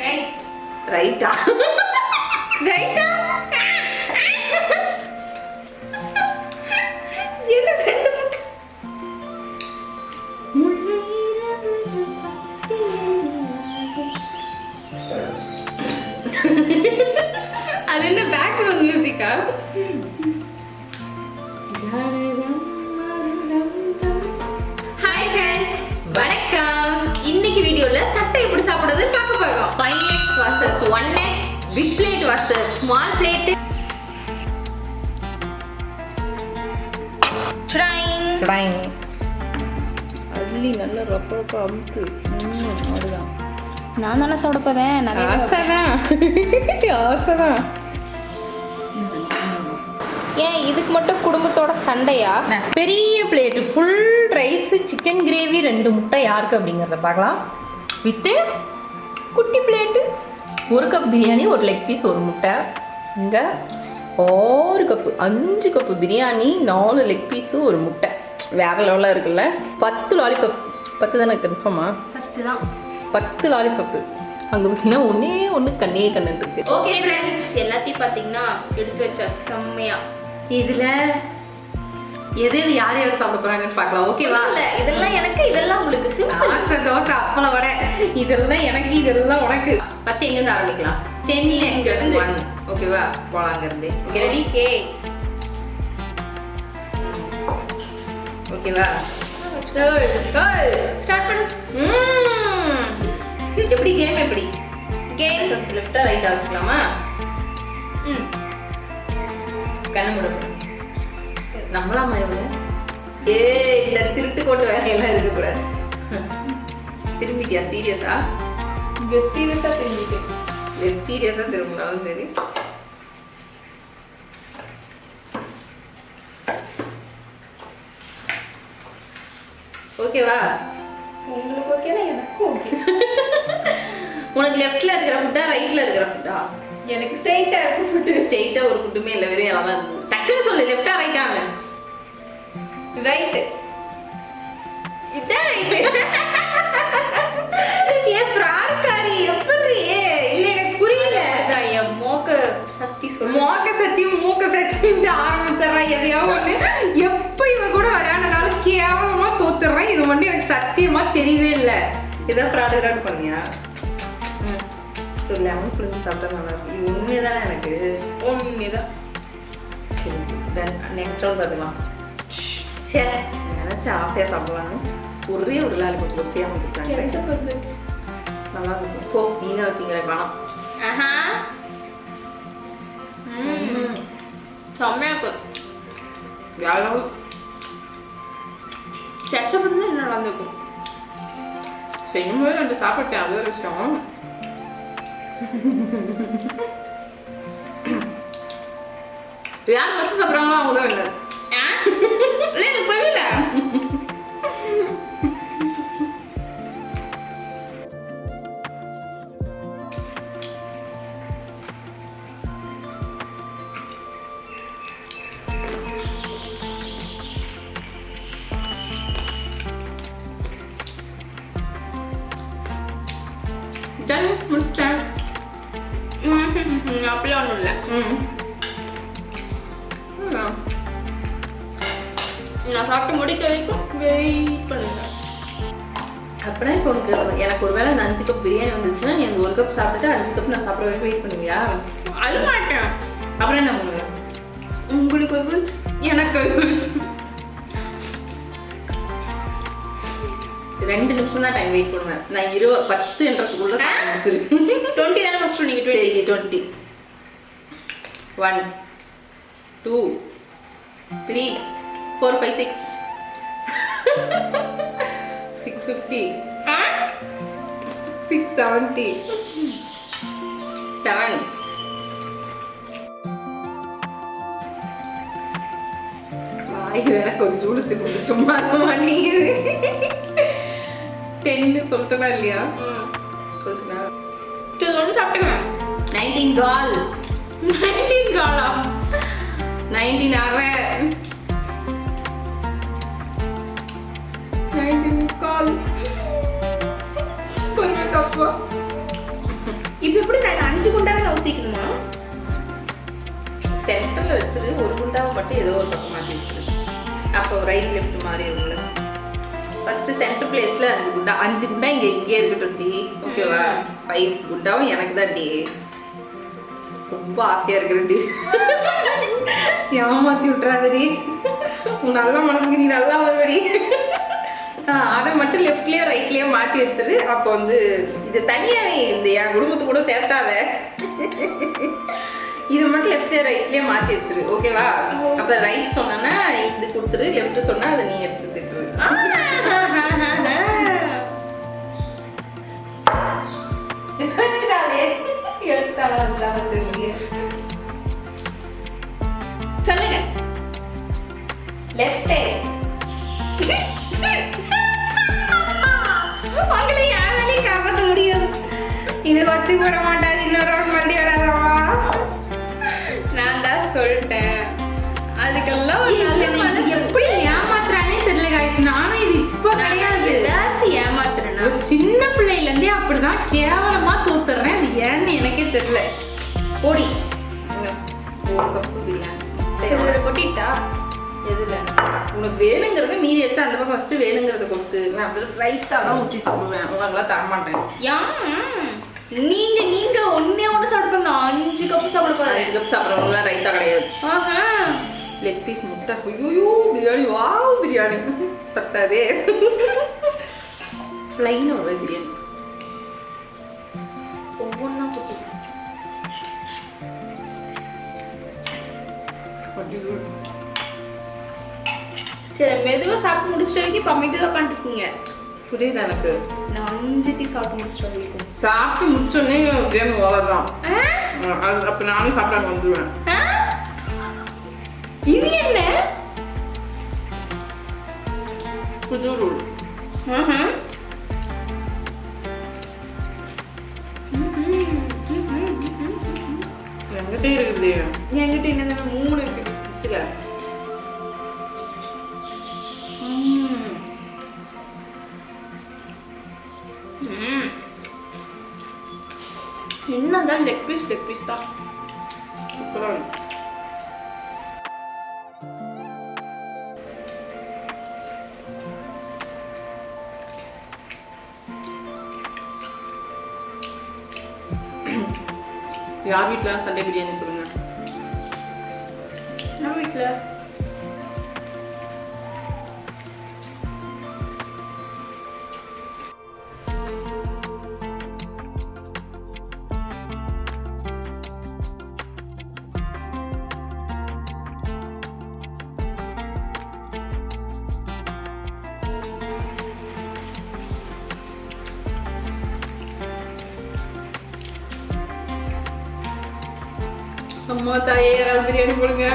ரைட்டா ரைட்டா என்ன ரெண்டு முட்டை அது என்ன பேக்ரவுண்ட் மியூசிக்கா? ஹாய் ஃப்ரெண்ட்ஸ், வணக்கம். இன்னைக்கு வீடியோல தட்டை எப்படி சாப்பிடுறதுன்னு பார்க்க போறோம். 5x versus 1x, big plate versus small plate. Trying அள்ளி நல்ல ரப்பரப்பா அமுத்து. அதுதான் நான் தானே சாப்பிட போவேன். ஆசைதான். ஏன் இதுக்கு மட்டும் குடும்பத்தோட சண்டையா? பெரிய plate full rice, chicken gravy, 2 முட்டை யாருக்கு அப்படிங்கிறத பார்க்கலாம். வித்து குட்டி plate 1 cup biryani, 1 leg piece, 1 முட்டை. இங்கே 6 cup 5 cup biryani, 4 leg piece, 1 முட்டை. வேற லெவலாக இருக்குல்ல. 10 லாலிபப். 10 தானே கன்ஃபார்மா? 10 தான். 10 லாலிபப்பு. அங்கே பார்த்தீங்கன்னா ஒன்று கண்ணே கண்ணு இருக்கு. ஓகே ஃப்ரெண்ட்ஸ், எல்லாத்தையும் பார்த்தீங்கன்னா எடுத்து வச்சா செம்மையா. இதில் எது யார் யார் சாப்பிட போகிறாங்கன்னு பார்க்கலாம். ஓகேவா? இல்லை, இதெல்லாம் எனக்கு, இதெல்லாம் உங்களுக்கு. சிம்பிள். ஆசை தோசை அப்பள வடை, இதெல்லாம் எனக்கு, இதெல்லாம் உனக்கு. ஃபர்ஸ்ட் எங்கேருந்து ஆரம்பிக்கலாம்? 10x 1. ஓகேவா? போலாம் அங்கேருந்து. Okay, ready? ஓகேவா? ஸ்டார்ட் பண்ணு. எப்படி கேம்? எப்படி கேம்? கொஞ்சம் லெஃப்டா ரைட்டா வச்சுக்கலாமா? கண்ணு மூட. நம்மளாமா எவ்வளோ? இந்த திருட்டு கோட்டு வேலையெல்லாம் இருக்கக்கூடாது. திரும்பிட்டியா? சீரியஸா? வெப் சீரியஸா திரும்பிட்டேன். வெப் சீரியஸா திரும்பினாலும் சரி. ஓகேவா? உங்களுக்கு ஓகேனா எனக்கும் ஓகே. உனக்கு லெஃப்ட்ல இருக்கிற ஃபுட்டா ரைட்ல இருக்கிற ஃபுட்டா? எனக்கு ஸ்ட்ரைட்டா இருக்கும் ஃபுட். ஸ்ட்ரெயிட்டா ஒரு ஃபுட்டுமே இல்லை, வெறும் எல்லாம் தான். டக்குன்னு சொல்லு, லெஃப்டா ரைட்டாங்க? ரைட். இதான் ரைட். ஏ பிரார்காரி எப்படி? இல்ல எனக்கு புரியல. அதான் என் மோக்க சக்தி சொல்லு. மோக்க சத்தி மூக்க சத்தின்னு ஆரம்பிச்சறா எதையோ ஒண்ணு. எப்ப இவ கூட விளையாடுனாலும் கேவலமா தோத்துறான். இது மட்டும் எனக்கு சத்தியமா தெரியவே இல்லை. இதான் ஃப்ராட் பண்ணியா? சொல்லு, லெமன் புளிஞ்சு சாப்பிட்டா நல்லா இருக்கும். இது உண்மையதானே? எனக்கு உண்மைதான். சரி, தென் நெக்ஸ்ட் ரவுண்ட் பார்த்துக்கலாம். சரி, நினைச்ச ஆசையா சாப்பிடலான்னு ஒரே ஒரு லாலிபப் ஒத்தியா வந்துட்டாங்க. நல்லா இருக்கும். போ, நீ தான் திங்கிற வேணாம். ஆஹா. செம்மையா இருக்கும். யாரும் கெச்சப் இருந்தா என்ன நடந்திருக்கும்? செய்யும்போது 2 சாப்பிட்டேன், அது ஒரு விஷயம். யார் ஃபர்ஸ்ட் சாப்பிட்றாங்களோ அவங்க தான் வேண்டாம். இல்லை, எனக்கு புரியல. டன் முடிச்சிட்டேன். அப்படிலாம் ஒன்றும் இல்லை. நான் சாப்பிட்டு முடிக்க வரைக்கும் வெயிட் பண்ணுங்க. அப்படின்னா இப்போ உனக்கு எனக்கு ஒரு வேளை 5 கப் பிரியாணி வந்துச்சுன்னா நீ அந்த 1 கப் சாப்பிட்டுட்டு 5 கப் நான் சாப்பிட்ற வரைக்கும் வெயிட் பண்ணுவியா? அது மாட்டேன். அப்புறம் என்ன பண்ணுவேன்? உங்களுக்கு ஒரு ரூல்ஸ், எனக்கு ஒரு ரூல்ஸ். 2 நிமிஷம் தான் டைம் வெயிட் பண்ணுவேன். நான் 10 என்றதுக்குள்ள சாப்பிட்டு முடிச்சிருக்கேன். 20 தானே ஃபர்ஸ்ட் நீங்கள்? சரி, 20. 1 2 3 4 5 6 650 670 7 வாய் வேற கொஞ்சம் உளுத்துக்கு சும்மா மாட்டேங்குது. 10 சொல்லிட்டா இல்லையா? சொல்லிட்டா. ஒன்று சாப்பிட்டுக்குவேன். 19 கால். 19 காலா? 19 அரை. 19 கால். பொறுமை சாப்பிடுவா. இப்போ எப்படி நான் 5 குண்டாவே நான் ஊற்றிக்கணுமா? சென்டரில் வச்சிரு, ஒரு குண்டாவை மட்டும் ஏதோ ஒரு பக்கம் மாற்றி வச்சிரு. அப்போ ரைட் லெஃப்ட் மாறி இருக்கும்ல. ஃபர்ஸ்ட் சென்டர் பிளேஸ்ல 5 குண்டா இங்கே இருக்கட்டும் டி. ஓகேவா? 5 குண்டாவும் எனக்கு தான் டி. ரொம்ப ஆசையா இருக்கிற ஏமாத்தி விட்டுறாதடி. உன் நல்ல மனசுக்கு நீ நல்லா வருவடி. அதை மட்டும் லெஃப்ட்லயோ ரைட்லயோ மாத்தி வச்சிரு. அப்போ வந்து இது தனியாவே இந்த என் குடும்பத்து கூட சேர்த்தாத. இது மட்டும் லெஃப்ட் ரைட்லயே மாத்தி வச்சிரு. ஓகேவா? அப்ப ரைட் சொன்னா இது கொடுத்துரு, லெஃப்ட் சொன்னா அதை நீ எடுத்து திட்டுரு. சொல்லுங்க. லெஃப்ட் உங்களை யாராலையும் காப்பாற்ற முடியாது. இது ஒத்தி போட மாட்டாது. இன்னொரு ரவுண்ட் மறுபடியும் விளையாடலாமா? நான் தான் சொல்லிட்டேன். அதுக்கெல்லாம் ஒரு நல்ல மனசு. எப்படி ஏமாத்துறானே தெரியல guys. நானும் இது இப்ப கிடையாது, ஏதாச்சும் ஏமாத்துறேன்னா சின்ன பிள்ளையில இருந்தே அப்படிதான் கேவலமா தோத்துறேன். அது ஏன்னு எனக்கே தெரியல. ஓடி ஒரு கப் பிரியாணி இதுல கொட்டிட்டா எதுல உனக்கு வேணுங்கிறத மீதி எடுத்து அந்த பக்கம் ஃபர்ஸ்ட் வேணுங்கிறத கொடுத்து. நான் அப்படி ரைத்தா தான் ஊற்றி சாப்பிடுவேன். உனக்குலாம் தர மாட்டேன். நீங்க ஒண்ணே ஒண்ணு சாப்பிட்டு 5 கப் சாப்பிட போறேன். 5 கப் சாப்பிட்றவங்க ரைத்தா கிடையாது. லெக் பீஸ் முட்டை. ஐயோ பிரியாணி. வாவ் பிரியாணி பத்தாதே. ப்ளைன் ஒரு பிரியாணி ஒவ்வொன்றா கொடுத்து. சரி, மெதுவா சாப்பிட்டு முடிச்சிட்டு வரைக்கும் இப்போ அமைதியாக உட்காந்துருக்கீங்க. புரியுது எனக்கு. நான் 5 சாப்பிட்டு முடிச்சிட்டு வரைக்கும் சாப்பிட்டு முடிச்சோடனே கேம் ஓவர் தான். அப்போ நானும் சாப்பிடாம வந்துடுவேன். இது என்ன புது ரூல்? என்கிட்டே இருக்குது. என்கிட்ட என்ன 3 இருக்கு. வச்சுக்க. என்னதான் லெக் பீஸ் தான். அப்புறம் யார் வீட்டில் சண்டே பிரியாணி சொல்லுங்க? நம்ம வீட்டில் அம்மா தாயே யாராவது பிரியாணி போடுங்க.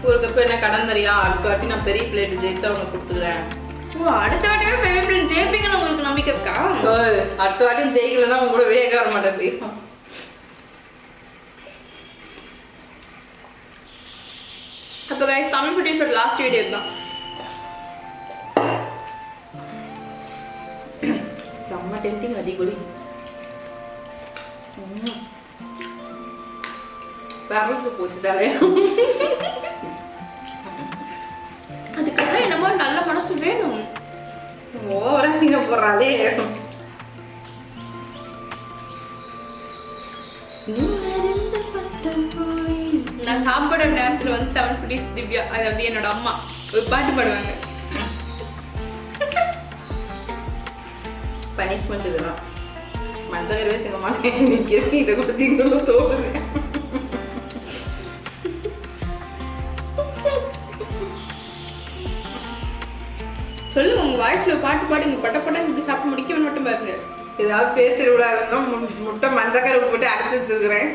ஒரு கப் என்ன கடன் தரியா? அடுத்த வாட்டி நான் பெரிய பிளேட் ஜெயிச்சா உனக்கு கொடுத்துக்கிறேன். அடுத்த வாட்டியே பெரிய பிளேட் ஜெயிப்பீங்கன்னு உங்களுக்கு நம்பிக்கை இருக்கா? அடுத்த வாட்டி ஜெயிக்கலன்னா உங்க கூட வெளியே வர மாட்டேன். அப்போ கைஸ், தமிழ் ஃபுட்டீஸோட லாஸ்ட் வீடியோ தான். செம்ம டெம்டிங் அடிக்கொடி. வரலுக்கு போச்சுடாவே. அதுக்கப்புறம் என்னமோ நல்ல மனசு வேணும். ஓவரா சீன போடுறாளே. நான் சாப்பிட நேரத்துல வந்து தமிழ் ஃபுட்டீஸ் திவ்யா, அதாவது என்னோட அம்மா, ஒரு பாட்டு பாடுவாங்க. பனிஷ்மெண்ட் இதெல்லாம். மஞ்சள் திங்க மாட்டேன். இன்னைக்கு இதை கூட திங்களும் தோணுது. சொல்லுங்க, உங்க வாய்ஸ்ல பாட்டு பாடி உங்க பட்ட இப்படி சாப்பிட்டு முடிக்கவே மட்டும் பாருங்க. ஏதாவது பேசிடக்கூடாதுன்னா முட்டை மஞ்சக்கரு போட்டு அடைச்சி வச்சுருக்கிறேன்.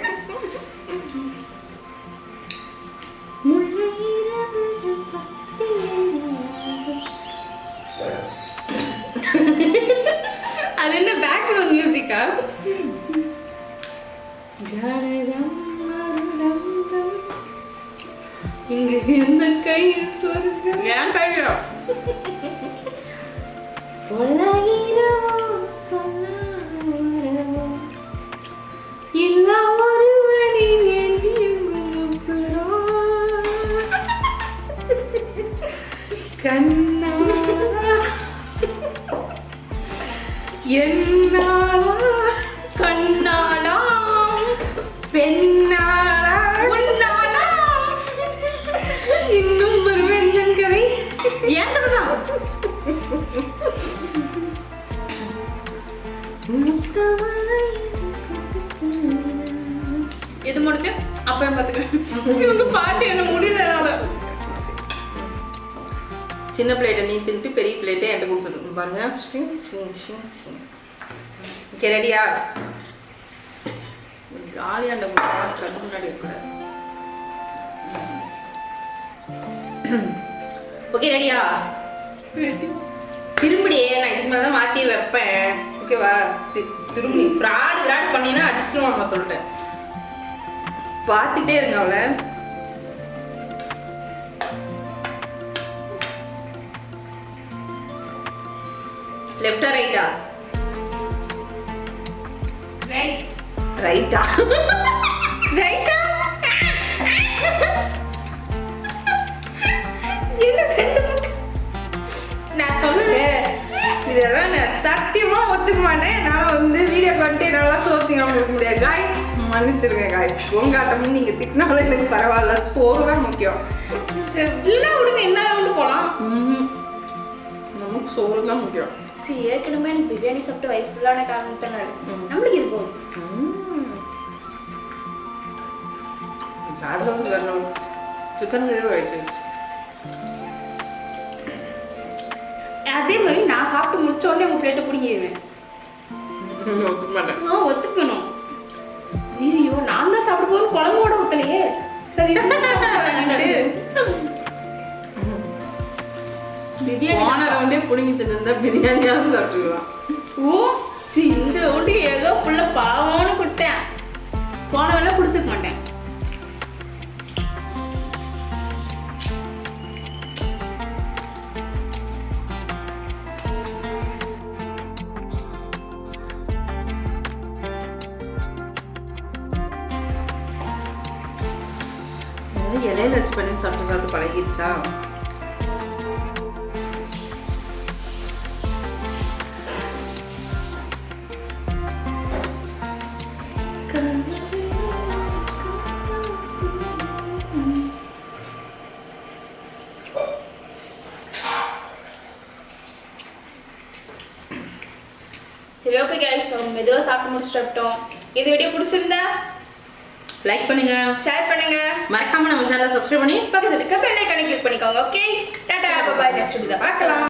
அது என்ன பேக்ரவுண்ட் மியூசிக்கா? இங்க எந்த கை சொருங்க ஏன் கையோ உலகிரம் சொன்னாரோ, இல்ல ஒருவனை வேண்டி மனசுரோ. கண்ணா என்னாலா கண்ணாலா பெண்ணாலா உன்னாலா இன்னும் வருவேன் கதை. ஏன் கதைதான்? இது முடிச்சு அப்பயும் பார்த்துக்க. இவங்க பாட்டு என்ன முடியல என்னால. சின்ன பிளேட்டை நீ தின்ட்டு பெரிய பிளேட்டை என்கிட்ட கொடுத்துட்டு பாருங்க. ஷிங் ஷிங் ஷிங் ஷிங். ஓகே ரெடியா? காலியாண்ட கண்ணு முன்னாடி இருக்கக்கூடாது. ஓகே ரெடியா? திரும்பிடியே, நான் இதுக்கு மேலே தான் மாற்றி வைப்பேன். ஓகேவா? திரும்பி ஃப்ராடு பண்ணினா அடிச்சிருவாம்மா சொல்லிட்டேன். பார்த்துட்டே இருங்க அவளை. லெஃப்டா ரைட்டா? ரைட். ரைட்டா? ரைட்டா? என்ன ரெண்டு முட்டை? நான் சொன்னேன் இதெல்லாம் நான் சத்தியமா ஒத்துக்க மாட்டேன். என்னால் வந்து வீடியோ பண்ணிட்டு என்னால் சோத்திங்க கொடுக்க முடியாது. காய்ஸ் மன்னிச்சிருங்க காய்ஸ். உங்காட்டமும் நீங்க திட்டினாலும் எனக்கு பரவாயில்ல. சோறு தான் முக்கியம். இல்லை விடுங்க, என்ன கொண்டு போகலாம். நமக்கு சோறு தான் முக்கியம். சரி, ஏற்கனவே எனக்கு பிரியாணி சாப்பிட்டு வயிறு ஃபுல்லான காரணத்தினால நம்மளுக்கு இது போதும். சிக்கன் கிரேவி ஆயிடுச்சு. அதே மாதிரி நான் சாப்பிட்டு முடிச்ச உடனே உங்க பிளேட்டை பிடிங்கிடுவேன். ஒத்துக்க மாட்டேன். ஒத்துக்கணும். ஐயோ, நான் தான் சாப்பிட போது குழம்போட ஊத்தலையே. சரி பிரியாணி போன ரவுண்டே பிடிங்கி தின்னு பிரியாணியாவது சாப்பிட்டுக்கலாம். ஓ சரி, இந்த ரவுண்டுக்கு ஏதோ புள்ள பாவம்னு கொடுத்தேன். போன வேலை கொடுத்துக்க மாட்டேன். இலையில வச்சு பண்ணி சாப்பிட்டு சாப்பிட்டு பழகிடுச்சா? சரி, ஓகே கைஸ், மெதுவாக சாப்பிட்டு முடிச்சுட்டோம். இந்த வீடியோ பிடிச்சிருந்தா லைக் பண்ணுங்க, ஷேர் பண்ணுங்க, மறக்காம நம்ம சேனலை சப்ஸ்கிரைப் பண்ணி பக்கத்துல இருக்க பெல் ஐகானை கிளிக் பண்ணிக்கோங்க. Okay, tata, bye bye. Next வீடியோல பார்க்கலாம்.